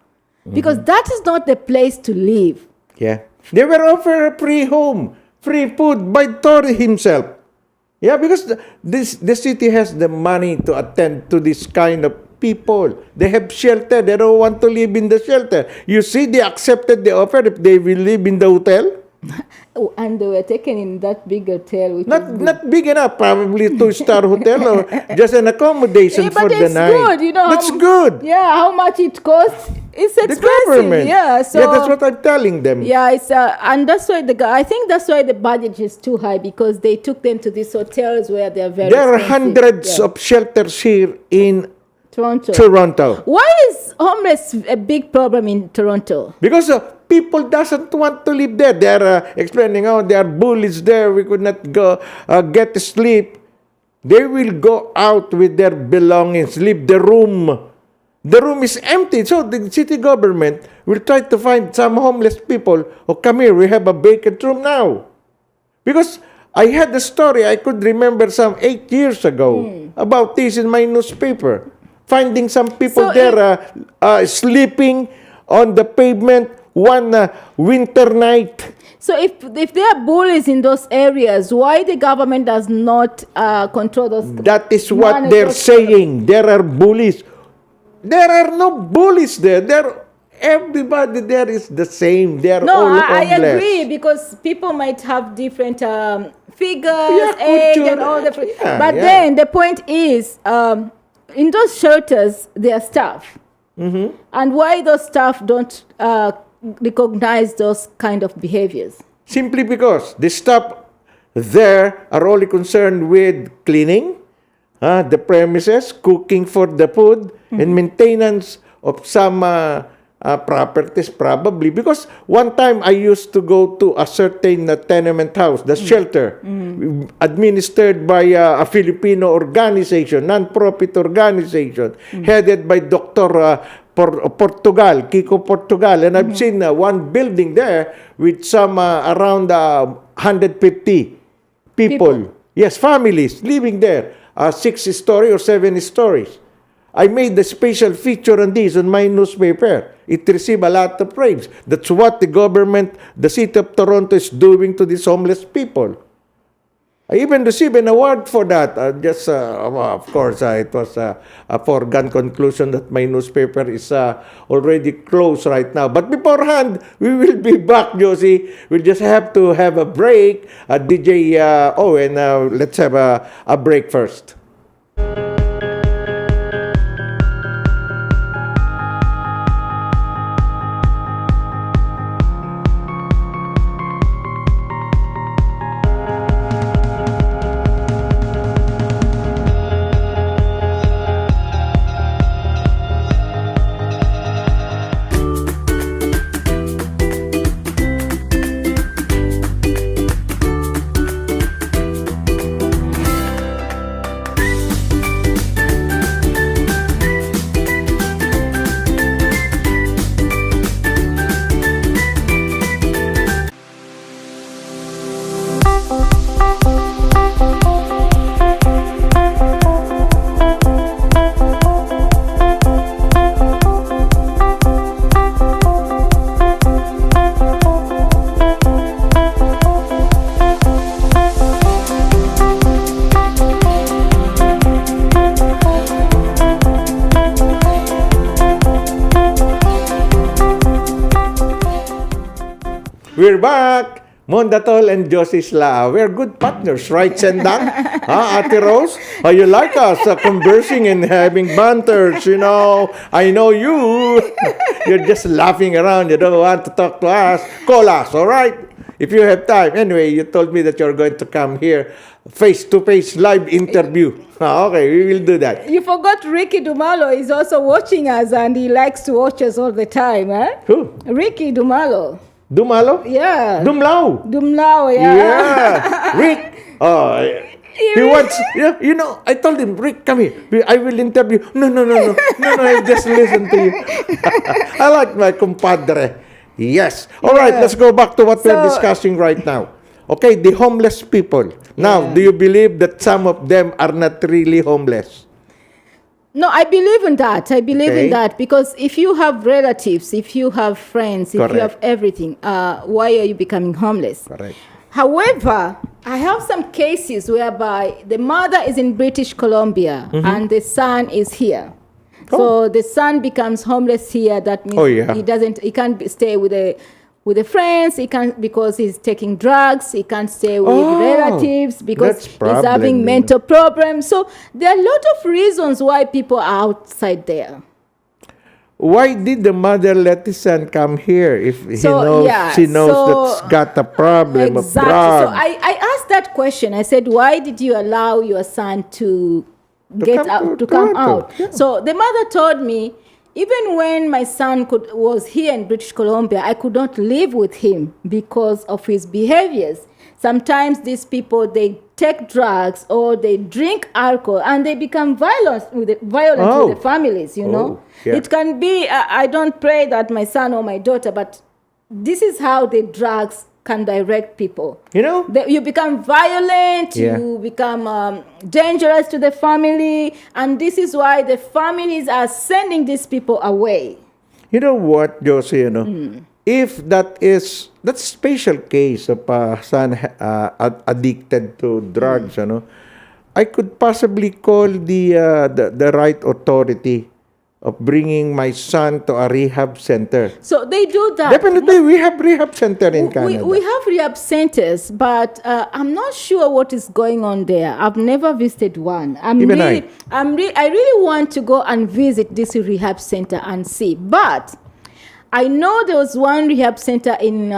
because that is not the place to live. Yeah. They were offered a free home, free food by Tory himself. Yeah, because the city has the money to attend to this kind of people. They have shelter. They don't want to live in the shelter. You see, they accepted the offer if they will live in the hotel. Oh, and they were taken in that big hotel. Which Not big enough, probably 2-star hotel or just an accommodation for but the it's night. good, That's good. Yeah, how much it costs? It's The expensive. government. Yeah, so that's what I'm telling them. yeah, it's and that's why I think that's why the budget is too high because they took them to these hotels where they are very. There are expensive. hundreds Yeah. of shelters here in Toronto. Toronto. Why is homeless a big problem in Toronto? Because people doesn't want to live there. They are explaining, there are bullies there. We could not go get to sleep. They will go out with their belongings, leave the room. The room is empty. So the city government will try to find some homeless people. Oh, come here, we have a vacant room now. Because I had a story, I could remember some 8 years ago about this in my newspaper. Finding some people So there sleeping on the pavement one winter night. So if there are bullies in those areas, why the government does not control those? That is what manage they're those- saying. There are bullies. There are no bullies there. Everybody there is the same. They are No, all I homeless. agree, because people might have different figures, Yeah, age, culture. and all the. Yeah, But yeah. then the point is, in those shelters, there are staff, and why those staff don't recognize those kind of behaviors? Simply because the staff there are only concerned with cleaning the premises, cooking for the food, and maintenance of some properties probably. Because one time I used to go to a certain tenement house, the shelter, administered by a Filipino organization, non-profit organization, headed by Dr. Portugal, Kiko Portugal. And I've seen one building there with some around 150 people. Yes, families living there. 6 story or 7 stories. I made the special feature on this on my newspaper. It received a lot of praise. That's what the government, the city of Toronto is doing to these homeless people. I even received an award for that. Of course, it was a foregone conclusion that my newspaper is already closed right now. But beforehand, we will be back, Josie. We'll just have to have a break. DJ Owen, let's have a break first. We're back! Mondatol and Josie Slaa. We're good partners, right, Sendang? Ate Rose? How you like us conversing and having banters, you know? I know you. You're just laughing around. You don't want to talk to us. Call us, all right? If you have time. Anyway, you told me that you're going to come here face-to-face live interview. Okay, we will do that. You forgot Ricky Dumalo is also watching us, and he likes to watch us all the time, eh? Who? Ricky Dumalo. Dumalo? Yeah. Dumlao? Dumlao, yeah. Yeah. Rick. Oh, he wants, you know, I told him, Rick, come here. I will interview. No, I just listen to you. I like my compadre. Yes. All right, let's go back to what we're discussing right now. Okay, the homeless people. Now, do you believe that some of them are not really homeless? No, I believe in that. I believe Okay. in that, because if you have relatives, if you have friends, if Correct. you have everything, why are you becoming homeless? Correct. However, I have some cases whereby the mother is in British Columbia and the son is here. So the son becomes homeless here. That means he can't stay with the friends. He can't, because he's taking drugs. He can't stay with relatives because he's having mental problems. So there are a lot of reasons why people are outside there. Why did the mother let his son come here if she knows that's got a problem of Exactly. drugs? So I asked that question. I said, why did you allow your son to come Toronto. out? Yeah. So the mother told me Even when my son was here in British Columbia, I could not live with him because of his behaviors. Sometimes these people, they take drugs or they drink alcohol and they become violent with the families, you know. Yeah. It can be, I don't pray that my son or my daughter, but this is how the drugs can direct people. You know? You become violent, Yeah. you become dangerous to the family, and this is why the families are sending these people away. You know what, Josie, you know, if that's special case of a son addicted to drugs, you know, I could possibly call the right authority of bringing my son to a rehab center. So they do that. Definitely, we have rehab center in Canada. We have rehab centers, but I'm not sure what is going on there. I've never visited one. I really want to go and visit this rehab center and see. But I know there was one rehab center in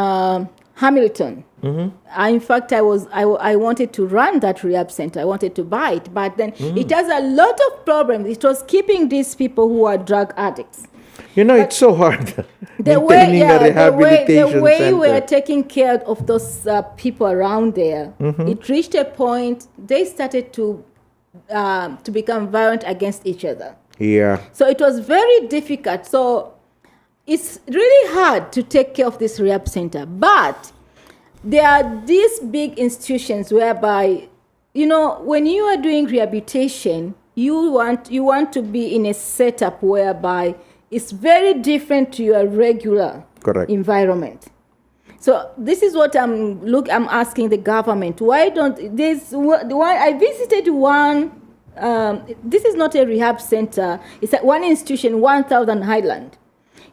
Hamilton. In fact, I wanted to run that rehab center. I wanted to buy it, but then it has a lot of problems. It was keeping these people who are drug addicts. You know, it's so hard. The way we are taking care of those people around there, it reached a point they started to become violent against each other. Yeah. So it was very difficult. So it's really hard to take care of this rehab center, but there are these big institutions whereby, you know, when you are doing rehabilitation, you want to be in a setup whereby it's very different to your regular environment. So this is what I'm asking the government. Why I visited one. This is not a rehab center. It's one institution, 1000 Highland.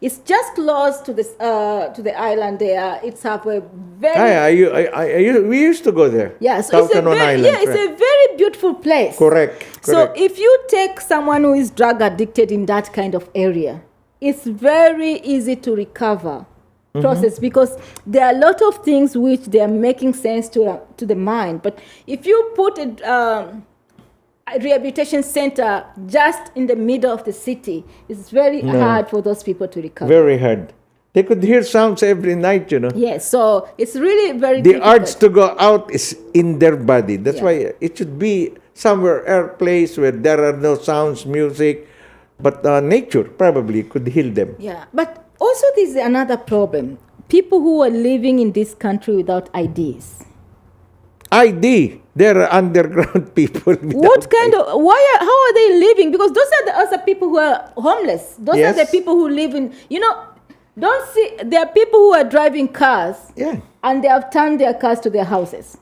It's just close to the island there. It's have a very... we used to go there. Yes, it's a very beautiful place. Correct. So if you take someone who is drug addicted in that kind of area, it's very easy to recover process because there are a lot of things which they are making sense to the mind. But if you put a rehabilitation center just in the middle of the city, it's very hard for those people to recover. Very hard. They could hear sounds every night, you know. Yes, so it's really very the difficult. urge to go out is in their body. That's why it should be somewhere, a place where there are no sounds, music, but nature probably could heal them. Yeah, but also there's another problem. People who are living in this country without IDs. ID. They're underground people. How are they living? Because those are the other people who are homeless. Those are the people who live in, there are people who are driving cars. Yeah. And they have turned their cars to their houses.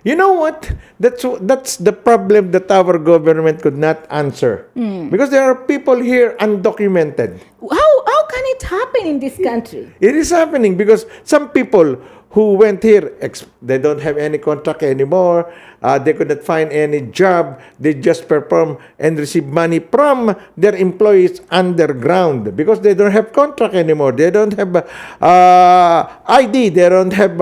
You know what? That's the problem that our government could not answer. Because there are people here undocumented. How can it happen in this country? It is happening because some people who went here, they don't have any contract anymore. They could not find any job. They just perform and receive money from their employees underground because they don't have contract anymore. They don't have ID. They don't have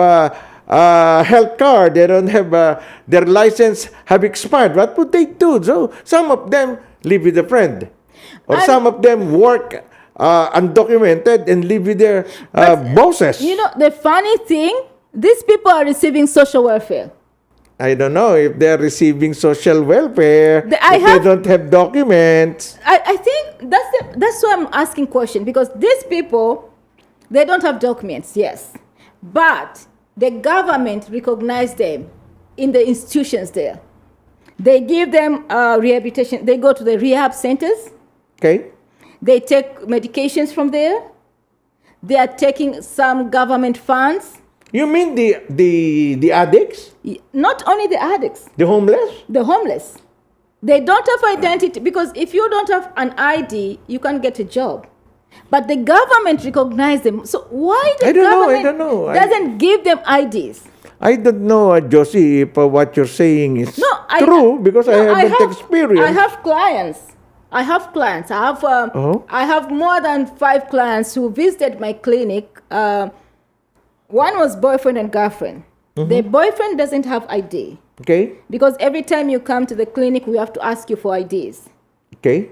health card. They don't have their license have expired. What would they do? So some of them live with a friend, or some of them work undocumented and live with their bosses. You know, the funny thing, these people are receiving social welfare. I don't know if they're receiving social welfare. They don't have documents. I think that's why I'm asking question, because these people, they don't have documents, yes. But the government recognize them in the institutions there. They give them rehabilitation. They go to the rehab centers. Okay. They take medications from there. They are taking some government funds. You mean the addicts? Not only the addicts. The homeless? The homeless. They don't have identity, because if you don't have an ID, you can't get a job. But the government recognizes them. So why the government doesn't give them IDs? I don't know, Josie, if what you're saying is true, because I haven't experienced. I have clients. I have more than 5 clients who visited my clinic. One was boyfriend and girlfriend. The boyfriend doesn't have ID. Okay. Because every time you come to the clinic, we have to ask you for IDs. Okay.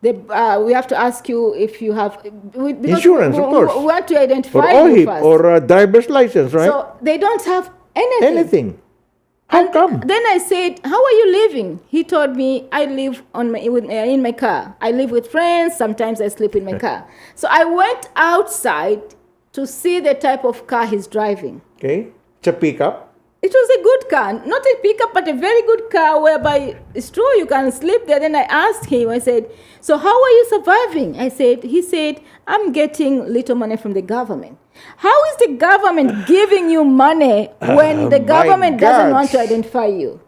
We have to ask you if you have because Insurance, of course. We want to identify Or you OHIP first. or driver's license, right? So they don't have anything. Anything. How And come? Then I said, "How are you living?" He told me, "I live in my car. I live with friends. Sometimes I sleep in my car." So I went outside to see the type of car he's driving. Okay. It's a pickup. It was a good car, not a pickup, but a very good car whereby it's true you can sleep there. Then I asked him, I said, "So how are you surviving?" He said, "I'm getting little money from the government." How is the government giving you money when the my government doesn't want to gosh. identify you?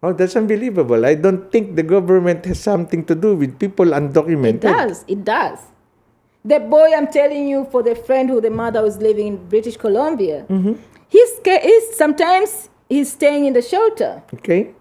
Oh, that's unbelievable. I don't think the government has something to do with people undocumented. It does. The boy I'm telling you, for the friend who the mother was living in British Columbia, sometimes he's staying in the shelter Okay.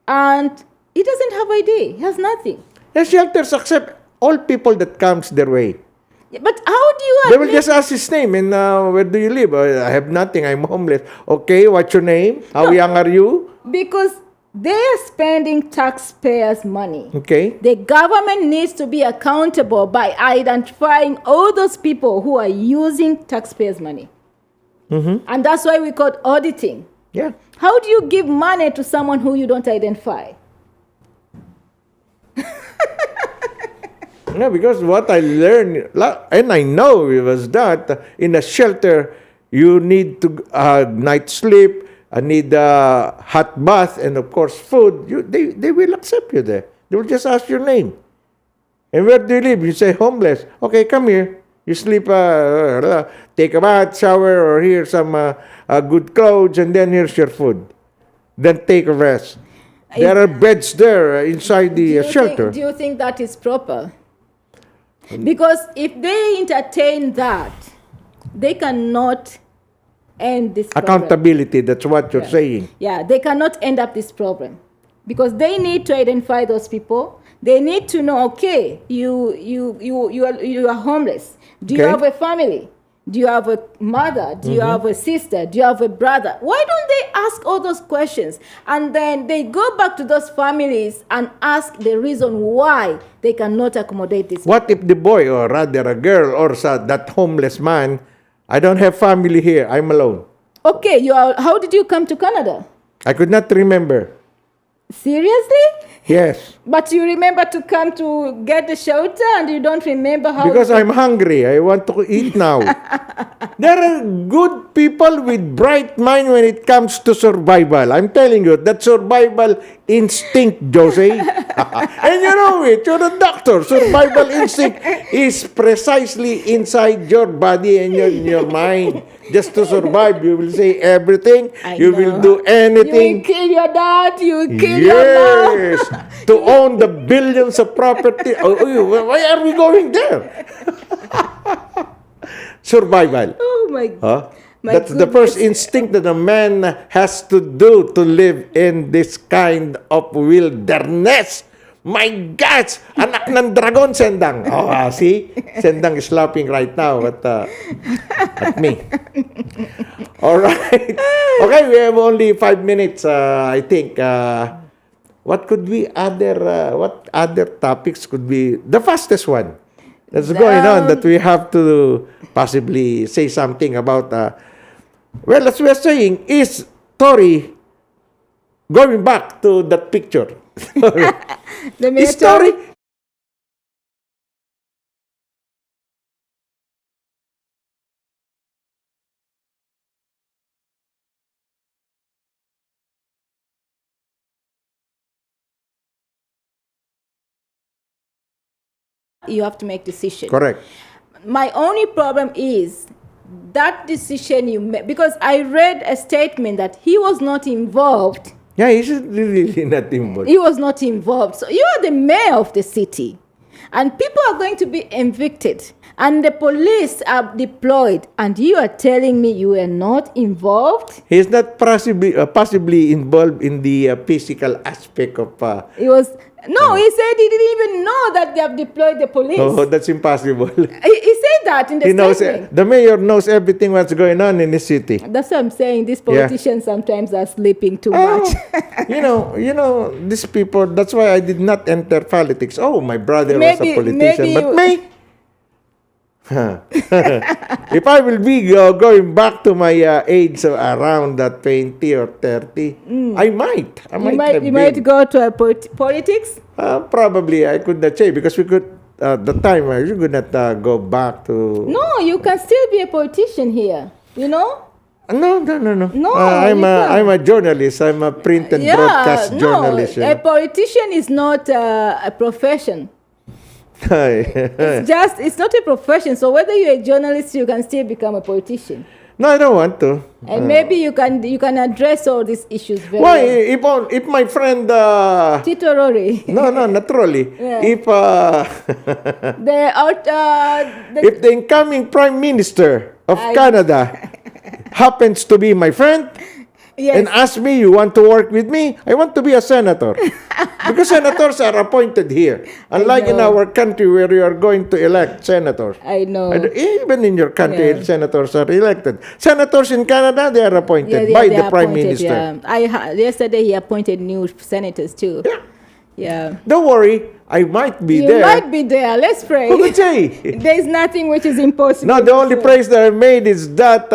and he doesn't have ID. He has nothing. The shelters accept all people that comes their way. But how do you They will just ask his name and where do you live? I have nothing. I'm homeless. Okay, what's your name? How young are you? Because they are spending taxpayers' money. Okay. The government needs to be accountable by identifying all those people who are using taxpayers' money. And that's why we call it auditing. Yeah. How do you give money to someone who you don't identify? No, because what I learned, and I know it was that in a shelter, you need to night sleep, need a hot bath, and of course food. They will accept you there. They will just ask your name. And where do you live? You say homeless. Okay, come here. You sleep, take a bath, shower, or here's some good clothes, and then here's your food. Then take a rest. There are beds there inside the shelter. Do you think that is proper? Because if they entertain that, they cannot end this problem. Accountability, that's what you're saying. Yeah, they cannot end up this problem. Because they need to identify those people. They need to know, okay, you are homeless. Do you Okay. have a family? Do you have a mother? Do you have a sister? Do you have a brother? Why don't they ask all those questions? And then they go back to those families and ask the reason why they cannot accommodate this. What if the boy, or rather a girl, or that homeless man, I don't have family here, I'm alone. Okay, how did you come to Canada? I could not remember. Seriously? Yes. But you remember to come to get the shelter and you don't remember how... Because I'm hungry. I want to eat now. There are good people with bright mind when it comes to survival. I'm telling you, that survival instinct, Jose. And you know it. You're a doctor. Survival instinct is precisely inside your body and your mind. Just to survive, you will say everything. You will do anything. You will kill your dad. You will kill your mom. Yes, to own the billions of property. Why are we going there? Survival. Oh my Huh? My That's the first instinct that a man has to do to live in this kind of wilderness. My gosh! Anak ng dragon, Sendang. Oh, see? Sendang is laughing right now at me. All right. Okay, we have only 5 minutes, I think. What other topics could be the fastest one that's going on that we have to possibly say something about? Well, as we are saying, is Tori going back to that picture? The Is Tori? You have to make decision. Correct. My only problem is that decision you made, because I read a statement that he was not involved. Yeah, he's really not involved. He was not involved. So you are the mayor of the city, and people are going to be evicted, and the police are deployed, and you are telling me you were not involved? He's not possibly involved in the physical aspect of. He was. No, he said he didn't even know that they have deployed the police. Oh, that's impossible. He said that in the He knows statement. the mayor knows everything what's going on in the city. That's what I'm saying. These politicians sometimes are sleeping too much. You know, these people. That's why I did not enter politics. Oh, my brother was a Maybe- politician, maybe but you- me. If I will be going back to my age of around that 20 or 30, I might. I might. You might go to a politics. Probably I could not say because we could. The time you could not go back to. No, you can still be a politician here. You know. No. No, I'm you can't. I'm a journalist. I'm a print and broadcast journalist. No, a politician is not a profession. It's not a profession. So whether you're a journalist, you can still become a politician. No, I don't want to. And maybe you can address all these issues very Why? well. If my friend. Tito Rory. No, not really. Yeah. If The the incoming Prime Minister of I- Canada happens to be my friend yes. and asks me, you want to work with me? I want to be a senator. Because senators are appointed here. Unlike in know. our country where you are going to elect senators. I know. Even in your country, Yeah. senators are elected. Senators in Canada, they are appointed by the Prime Minister. Yeah. Yesterday he appointed new senators too. Yeah. Don't worry, I might be You there. might be there. Let's pray. Who could say? There's nothing which is impossible. No, the only praise that I made is that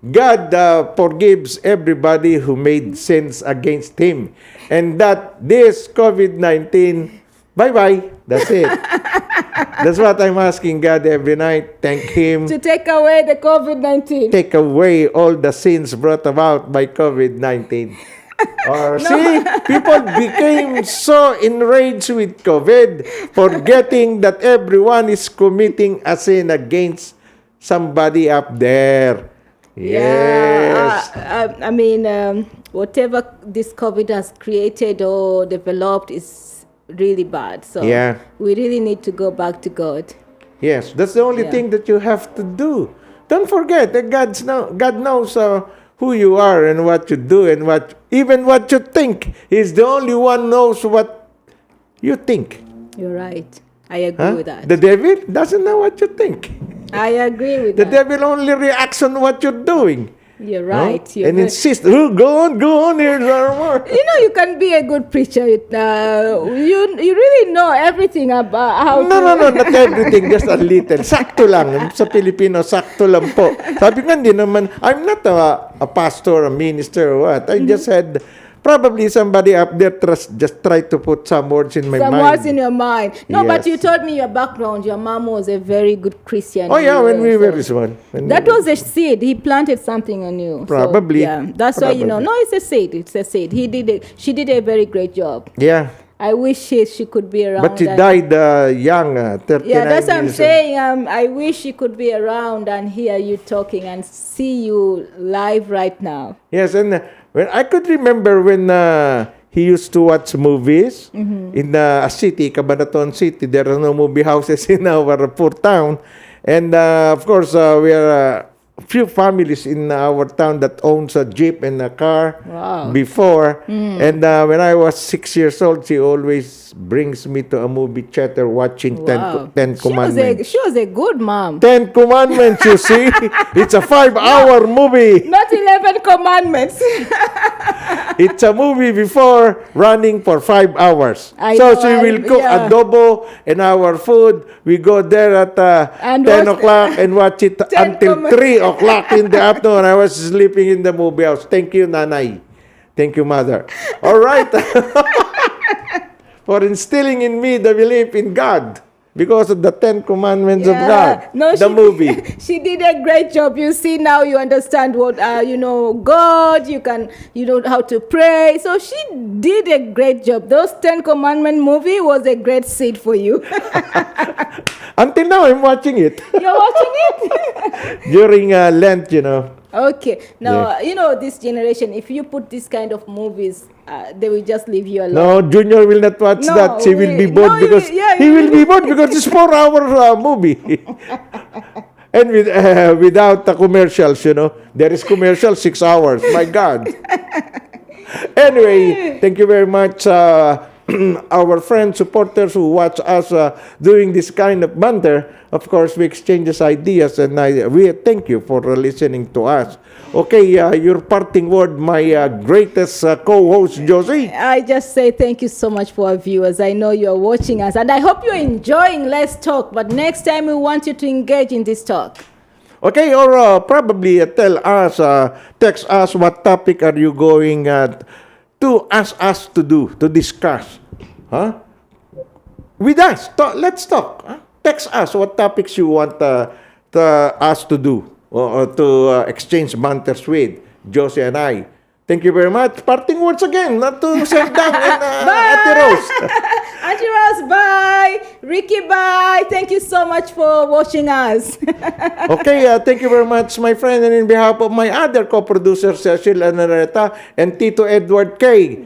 God forgives everybody who made sins against Him. And that this COVID-19, bye-bye. That's it. That's what I'm asking God every night. Thank Him. To take away the COVID-19. Take away all the sins brought about by COVID-19. Or see, people became so enraged with COVID, forgetting that everyone is committing a sin against somebody up there. Yes. Whatever this COVID has created or developed is really bad. So Yeah. we really need to go back to God. Yes, that's the only Yeah. thing that you have to do. Don't forget that God knows who you are and what you do and even what you think. He's the only one knows what you think. You're right. I agree Huh? with that. The devil doesn't know what you think. I agree with The that. devil only reacts on what you're doing. You're no? right. You're And very- insists, oh, go on, here's our more. You know, you can be a good preacher. You really know everything about how No, to... not everything, just a little. Sakto lang. Sa Pilipino, sakto lang po. Sabi ko, hindi naman, I'm not a pastor, a minister, or what. I just had, probably somebody up there just try to put some words in my Some mind. words in your mind. No, but Yes. you told me your background. Your mom was a very good Christian. Oh yeah, when we So- were small. That was a seed. He planted something on you. So, Probably. yeah, that's why you know. Probably. No, it's a seed. It's a seed. She did a very great job. Yeah. I wish she could be around. But she and- died young, 39 Yeah, that's what I'm years old. saying. I wish she could be around and hear you talking and see you live right now. Yes, and when I could remember when he used to watch movies in a city, Cabanatuan City. There are no movie houses in our poor town. And of course, we are a few families in our town that owns a jeep and a car Wow. before. And when I was 6 years old, she always brings me to a movie theater watching Wow. Ten Commandments. She was a good mom. 10 Commandments, you see? It's a 5-hour movie. Not 11 commandments. It's a movie before running for 5 hours. I So know, she will cook yeah. adobo and our food. We go there at And 10 watch- o'clock and watch it 10 until command- 3 o'clock in the afternoon. I was sleeping in the movie house. Thank you, Nanay. Thank you, Mother. All right. For instilling in me the belief in God. Because of the 10 Commandments of God. No, the movie. She did a great job. You see now, you understand what God. You know how to pray. So she did a great job. Those 10 Commandment movie was a great seed for you. Until now, I'm watching it. You're watching it. During Lent, you know. Okay. Now this generation. If you put this kind of movies, they will just leave you alone. No, Junior will not watch No, that. He will be we- bored no, you because will- yeah, he you will will. be bored because it's 4-hour movie. And without the commercials, there is commercial 6 hours. My God. Anyway, thank you very much, our friends, supporters who watch us doing this kind of banter, of course, we exchange ideas, and we thank you for listening to us. Okay, your parting word, my greatest co-host, Josie. I just say thank you so much for our viewers. I know you're watching us, and I hope you're enjoying Let's Talk. But next time, we want you to engage in this talk. Okay, or probably tell us, text us what topic are you going to ask us to do, to discuss. Huh? With us. Let's talk. Huh? Text us what topics you want us to do or to exchange banters with Josie and I. Thank you very much. Parting words again, not to Sir Dan and Ate Rose. Auntie Rose, bye. Ricky, bye. Thank you so much for watching us. Okay, thank you very much, my friend. And in behalf of my other co-producers, Cecil Anareta and Tito Edward K.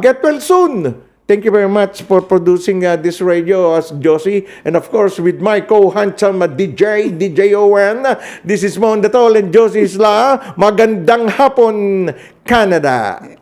Get well soon. Thank you very much for producing this radio, as Josie. And of course, with my co-handsome DJ Owen. This is Mon Datol and Josie Isla. Magandang hapon, Canada.